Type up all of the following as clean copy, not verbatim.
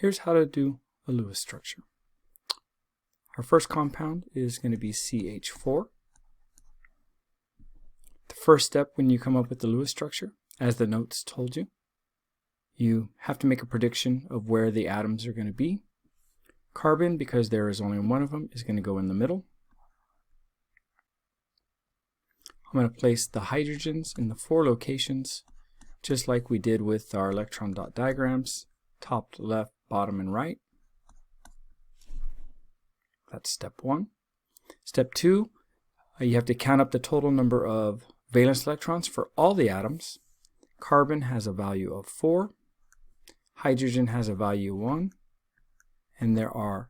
Here's how to do a Lewis structure. Our first compound is going to be CH4. The first step when you come up with the Lewis structure, as the notes told you, you have to make a prediction of where the atoms are going to be. Carbon, because there is only one of them, is going to go in the middle. I'm going to place the hydrogens in the 4 locations, just like we did with our electron dot diagrams, top, left, bottom, and right. That's step 1. Step 2, you have to count up the total number of valence electrons for all the atoms. Carbon has a value of 4, hydrogen has a value 1, and there are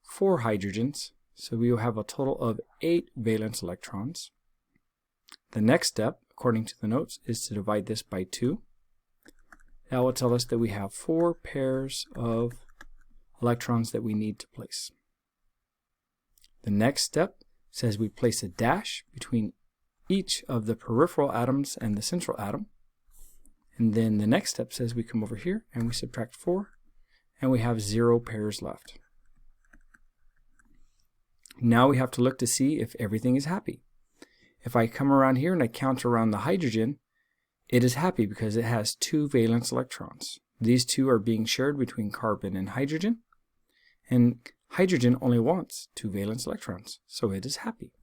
4 hydrogens, so we will have a total of 8 valence electrons. The next step, according to the notes, is to divide this by 2. That will tell us that we have 4 pairs of electrons that we need to place. The next step says we place a dash between each of the peripheral atoms and the central atom. And then the next step says we come over here and we subtract 4, and we have 0 pairs left. Now we have to look to see if everything is happy. If I come around here and I count around the hydrogen, it is happy because it has 2 valence electrons. These 2 are being shared between carbon and hydrogen, and hydrogen only wants 2 valence electrons, so it is happy.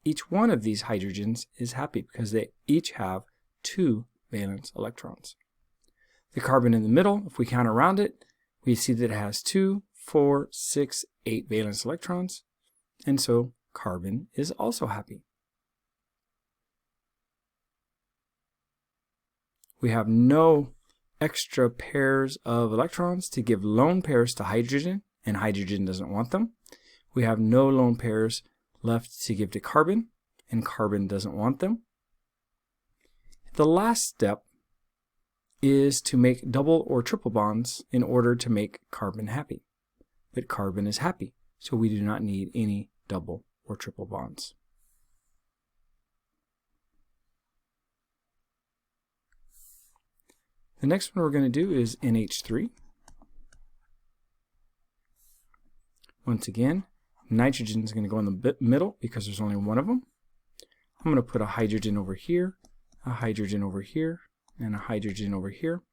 Each one of these hydrogens is happy because they each have 2 valence electrons. The carbon in the middle, if we count around it, we see that it has 2, 4, 6, 8 valence electrons, and so carbon is also happy. We have no extra pairs of electrons to give lone pairs to hydrogen, and hydrogen doesn't want them. We have no lone pairs left to give to carbon, and carbon doesn't want them. The last step is to make double or triple bonds in order to make carbon happy. But carbon is happy, so we do not need any double or triple bonds. The next one we're going to do is NH3. Once again, nitrogen is going to go in the middle because there's only one of them. I'm going to put a hydrogen over here, a hydrogen over here, and a hydrogen over here.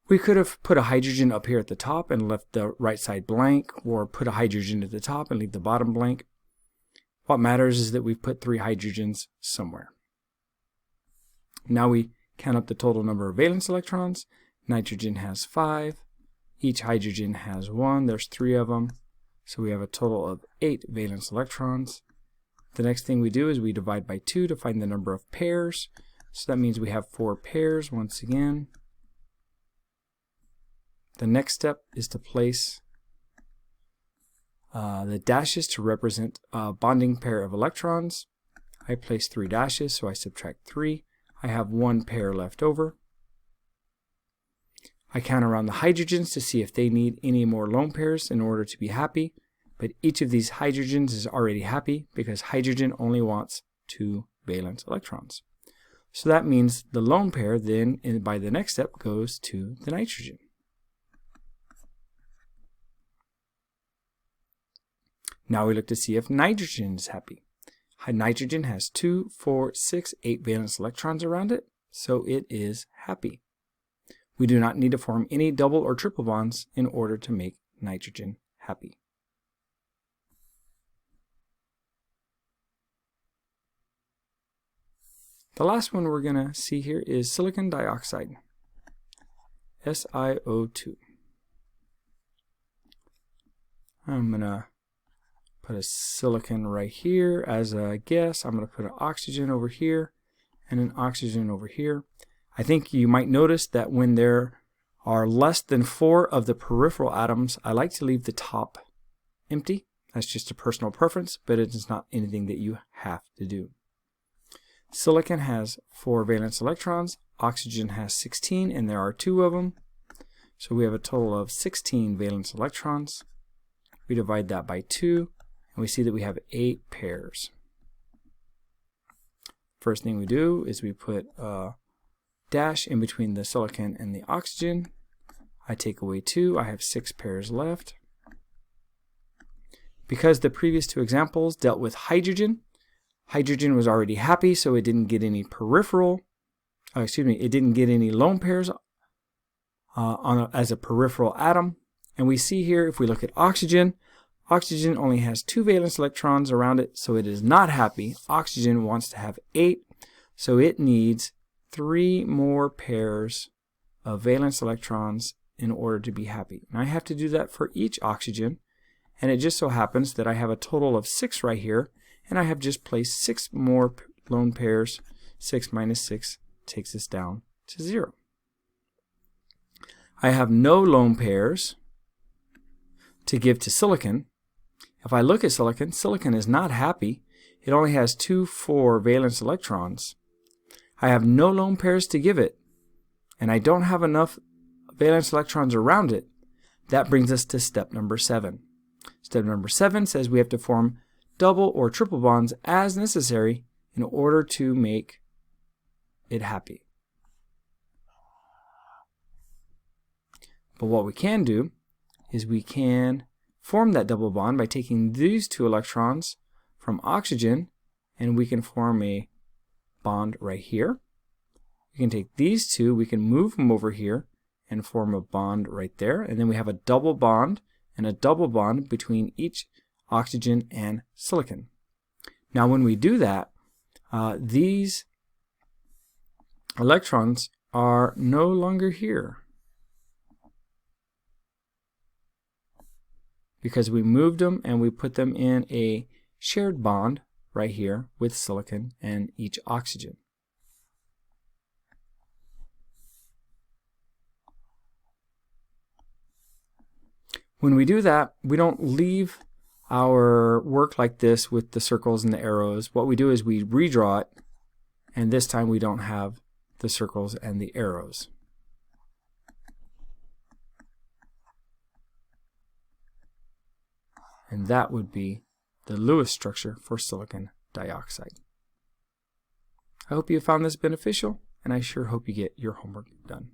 We could have put a hydrogen up here at the top and left the right side blank, or put a hydrogen at the top and leave the bottom blank. What matters is that we've put 3 hydrogens somewhere. Now we count up the total number of valence electrons. Nitrogen has 5. Each hydrogen has 1. There's 3 of them. So we have a total of 8 valence electrons. The next thing we do is we divide by 2 to find the number of pairs. So that means we have 4 pairs once again. The next step is to place the dashes to represent a bonding pair of electrons. I place 3 dashes, so I subtract 3. I have 1 pair left over. I count around the hydrogens to see if they need any more lone pairs in order to be happy, but each of these hydrogens is already happy because hydrogen only wants 2 valence electrons. So that means the lone pair then, by the next step, goes to the nitrogen. Now we look to see if nitrogen is happy. Nitrogen has 2, 4, 6, 8 valence electrons around it, so it is happy. We do not need to form any double or triple bonds in order to make nitrogen happy. The last one we're going to see here is silicon dioxide, SiO2. I'm going to put a silicon right here as a guess. I'm going to put an oxygen over here and an oxygen over here. I think you might notice that when there are less than 4 of the peripheral atoms, I like to leave the top empty. That's just a personal preference, but it is not anything that you have to do. Silicon has 4 valence electrons, oxygen has 16, and there are 2 of them. So we have a total of 16 valence electrons. We divide that by 2, and we see that we have 8 pairs. First thing we do is we put a dash in between the silicon and the oxygen. I take away 2, I have 6 pairs left. Because the previous two examples dealt with hydrogen, hydrogen was already happy, so it didn't get any it didn't get any lone pairs as a peripheral atom. And we see here, if we look at oxygen, oxygen only has 2 valence electrons around it, so it is not happy. Oxygen wants to have 8, so it needs 3 more pairs of valence electrons in order to be happy. And I have to do that for each oxygen, and it just so happens that I have a total of 6 right here, and I have just placed 6 more lone pairs. 6 minus 6 takes us down to 0. I have no lone pairs to give to silicon. If I look at silicon, silicon is not happy. It only has 2 4 valence electrons. I have no lone pairs to give it, and I don't have enough valence electrons around it. That brings us to step number 7. Step number 7 says we have to form double or triple bonds as necessary in order to make it happy. But what we can do is we can form that double bond by taking these 2 electrons from oxygen, and we can form a bond right here. We can take these 2, we can move them over here and form a bond right there, and then we have a double bond and a double bond between each oxygen and silicon. Now when we do that, these electrons are no longer here, because we moved them and we put them in a shared bond right here with silicon and each oxygen. When we do that, we don't leave our work like this with the circles and the arrows. What we do is we redraw it, and this time we don't have the circles and the arrows. And that would be the Lewis structure for silicon dioxide. I hope you found this beneficial, and I sure hope you get your homework done.